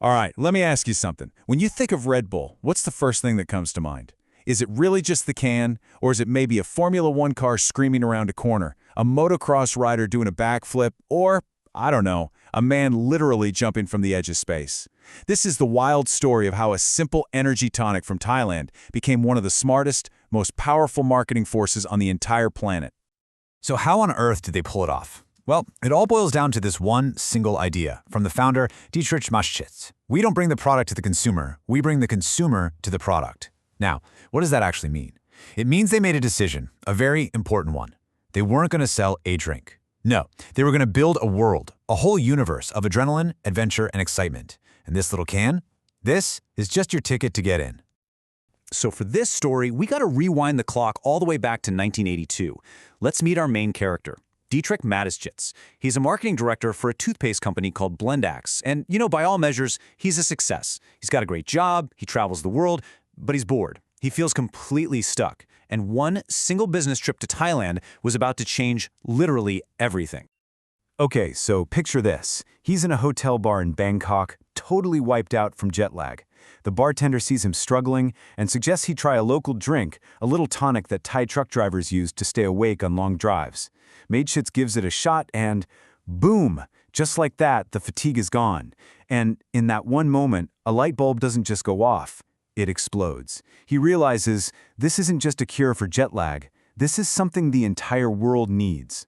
All right, let me ask you something. When you think of Red Bull, what's the first thing that comes to mind? Is it really just the can, or is it maybe a Formula One car screaming around a corner, a motocross rider doing a backflip, or, I don't know, a man literally jumping from the edge of space? This is the wild story of how a simple energy tonic from Thailand became one of the smartest, most powerful marketing forces on the entire planet. So how on earth did they pull it off? Well, it all boils down to this one single idea from the founder, Dietrich Mateschitz. We don't bring the product to the consumer, we bring the consumer to the product. Now, what does that actually mean? It means they made a decision, a very important one. They weren't going to sell a drink. No, they were going to build a world, a whole universe of adrenaline, adventure, and excitement. And this little can? This is just your ticket to get in. So for this story, we got to rewind the clock all the way back to 1982. Let's meet our main character, Dietrich Mateschitz. He's a marketing director for a toothpaste company called Blendax. And, by all measures, he's a success. He's got a great job, he travels the world, but he's bored. He feels completely stuck. And one single business trip to Thailand was about to change literally everything. Okay, so picture this. He's in a hotel bar in Bangkok, totally wiped out from jet lag. The bartender sees him struggling and suggests he try a local drink, a little tonic that Thai truck drivers use to stay awake on long drives. Mateschitz gives it a shot and boom! Just like that, the fatigue is gone. And in that one moment, a light bulb doesn't just go off, it explodes. He realizes this isn't just a cure for jet lag, this is something the entire world needs.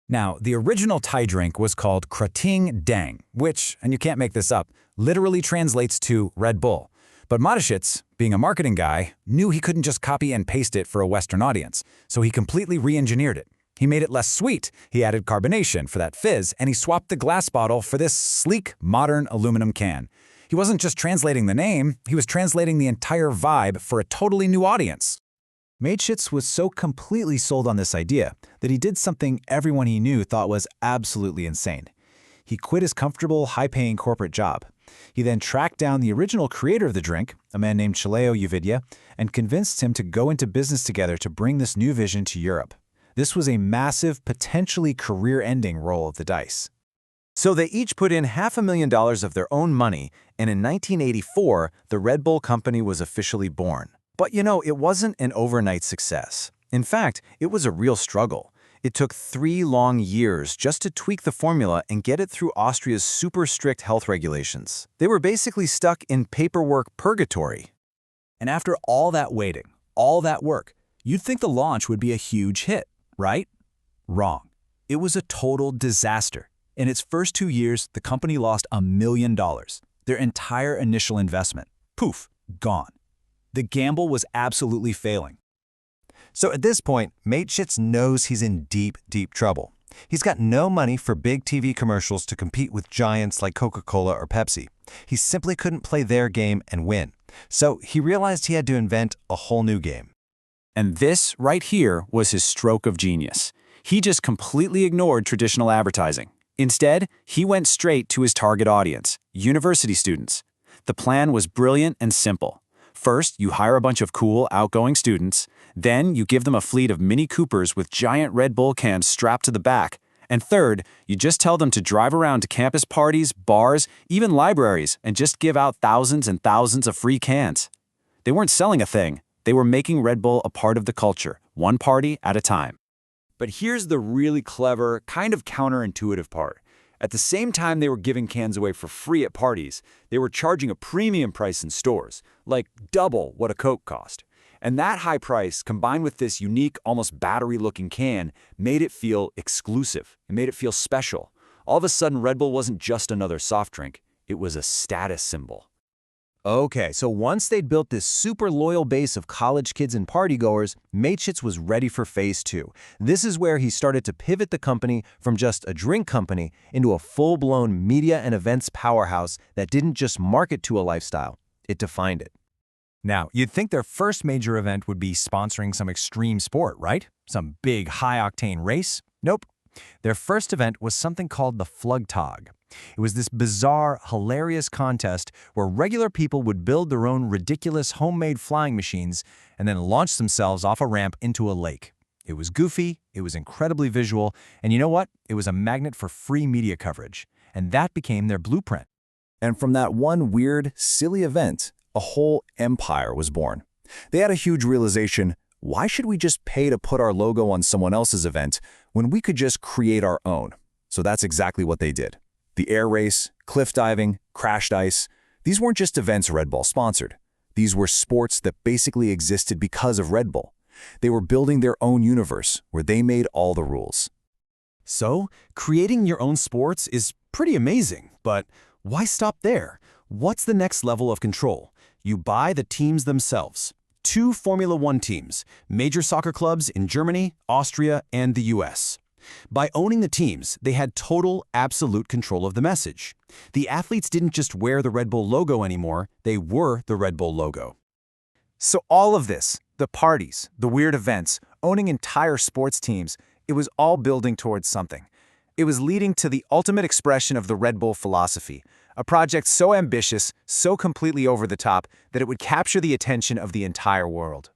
Now, the original Thai drink was called Krating Dang, which, and you can't make this up, literally translates to Red Bull. But Mateschitz, being a marketing guy, knew he couldn't just copy and paste it for a Western audience, so he completely re-engineered it. He made it less sweet, he added carbonation for that fizz, and he swapped the glass bottle for this sleek, modern aluminum can. He wasn't just translating the name, he was translating the entire vibe for a totally new audience. Mateschitz was so completely sold on this idea that he did something everyone he knew thought was absolutely insane. He quit his comfortable, high-paying corporate job. He then tracked down the original creator of the drink, a man named Chaleo Uvidya, and convinced him to go into business together to bring this new vision to Europe. This was a massive, potentially career-ending roll of the dice. So they each put in $500,000 of their own money, and in 1984, the Red Bull company was officially born. But it wasn't an overnight success. In fact, it was a real struggle. It took 3 long years just to tweak the formula and get it through Austria's super strict health regulations. They were basically stuck in paperwork purgatory. And after all that waiting, all that work, you'd think the launch would be a huge hit, right? Wrong. It was a total disaster. In its first 2 years, the company lost $1 million. Their entire initial investment, poof, gone. The gamble was absolutely failing. So at this point, Mateschitz knows he's in deep, deep trouble. He's got no money for big TV commercials to compete with giants like Coca-Cola or Pepsi. He simply couldn't play their game and win. So he realized he had to invent a whole new game. And this right here was his stroke of genius. He just completely ignored traditional advertising. Instead, he went straight to his target audience, university students. The plan was brilliant and simple. First, you hire a bunch of cool, outgoing students. Then, you give them a fleet of Mini Coopers with giant Red Bull cans strapped to the back. And third, you just tell them to drive around to campus parties, bars, even libraries, and just give out thousands and thousands of free cans. They weren't selling a thing. They were making Red Bull a part of the culture, one party at a time. But here's the really clever, kind of counterintuitive part. At the same time they were giving cans away for free at parties, they were charging a premium price in stores, like double what a Coke cost. And that high price, combined with this unique, almost battery-looking can, made it feel exclusive. It made it feel special. All of a sudden, Red Bull wasn't just another soft drink. It was a status symbol. Okay, so once they'd built this super loyal base of college kids and partygoers, Mateschitz was ready for phase 2. This is where he started to pivot the company from just a drink company into a full-blown media and events powerhouse that didn't just market to a lifestyle, it defined it. Now, you'd think their first major event would be sponsoring some extreme sport, right? Some big, high-octane race? Nope. Their first event was something called the Flugtag. It was this bizarre, hilarious contest where regular people would build their own ridiculous homemade flying machines and then launch themselves off a ramp into a lake. It was goofy, it was incredibly visual, and you know what? It was a magnet for free media coverage. And that became their blueprint. And from that one weird, silly event, a whole empire was born. They had a huge realization: why should we just pay to put our logo on someone else's event when we could just create our own? So that's exactly what they did. The air race, cliff diving, crashed ice, these weren't just events Red Bull sponsored. These were sports that basically existed because of Red Bull. They were building their own universe where they made all the rules. So, creating your own sports is pretty amazing, but why stop there? What's the next level of control? You buy the teams themselves. 2 Formula One teams, major soccer clubs in Germany, Austria, and the US. By owning the teams, they had total, absolute control of the message. The athletes didn't just wear the Red Bull logo anymore, they were the Red Bull logo. So all of this, the parties, the weird events, owning entire sports teams, it was all building towards something. It was leading to the ultimate expression of the Red Bull philosophy, a project so ambitious, so completely over the top, that it would capture the attention of the entire world.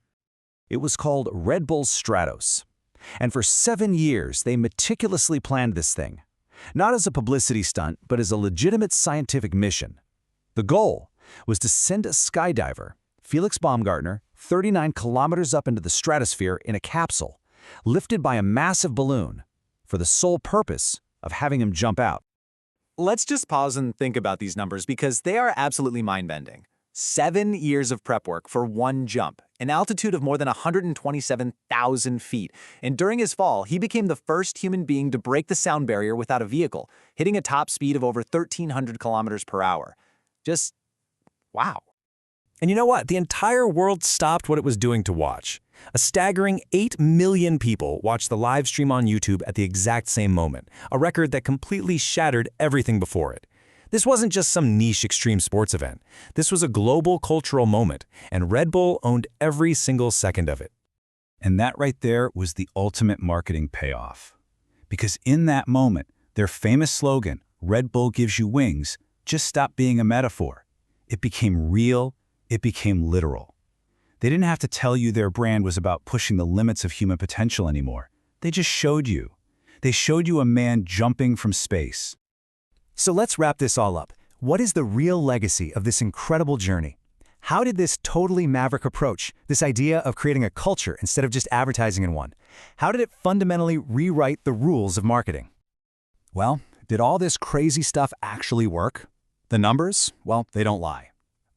It was called Red Bull Stratos. And for 7 years, they meticulously planned this thing. Not as a publicity stunt, but as a legitimate scientific mission. The goal was to send a skydiver, Felix Baumgartner, 39 kilometers up into the stratosphere in a capsule, lifted by a massive balloon, for the sole purpose of having him jump out. Let's just pause and think about these numbers because they are absolutely mind-bending. 7 years of prep work for one jump, an altitude of more than 127,000 feet. And during his fall, he became the first human being to break the sound barrier without a vehicle, hitting a top speed of over 1,300 kilometers per hour. Just, wow. And you know what? The entire world stopped what it was doing to watch. A staggering 8 million people watched the live stream on YouTube at the exact same moment, a record that completely shattered everything before it. This wasn't just some niche extreme sports event. This was a global cultural moment, and Red Bull owned every single second of it. And that right there was the ultimate marketing payoff. Because in that moment, their famous slogan, Red Bull gives you wings, just stopped being a metaphor. It became real, it became literal. They didn't have to tell you their brand was about pushing the limits of human potential anymore. They just showed you. They showed you a man jumping from space. So let's wrap this all up. What is the real legacy of this incredible journey? How did this totally maverick approach, this idea of creating a culture instead of just advertising in one, how did it fundamentally rewrite the rules of marketing? Well, did all this crazy stuff actually work? The numbers? Well, they don't lie.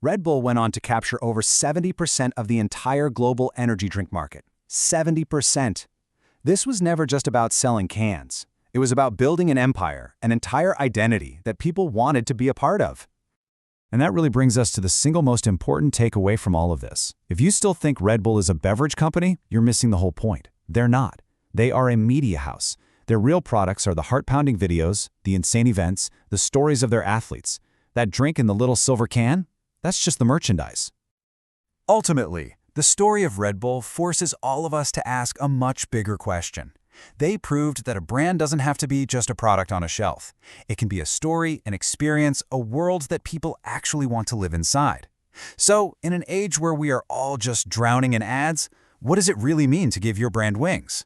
Red Bull went on to capture over 70% of the entire global energy drink market. 70%. This was never just about selling cans. It was about building an empire, an entire identity that people wanted to be a part of. And that really brings us to the single most important takeaway from all of this. If you still think Red Bull is a beverage company, you're missing the whole point. They're not. They are a media house. Their real products are the heart-pounding videos, the insane events, the stories of their athletes. That drink in the little silver can? That's just the merchandise. Ultimately, the story of Red Bull forces all of us to ask a much bigger question. They proved that a brand doesn't have to be just a product on a shelf. It can be a story, an experience, a world that people actually want to live inside. So, in an age where we are all just drowning in ads, what does it really mean to give your brand wings?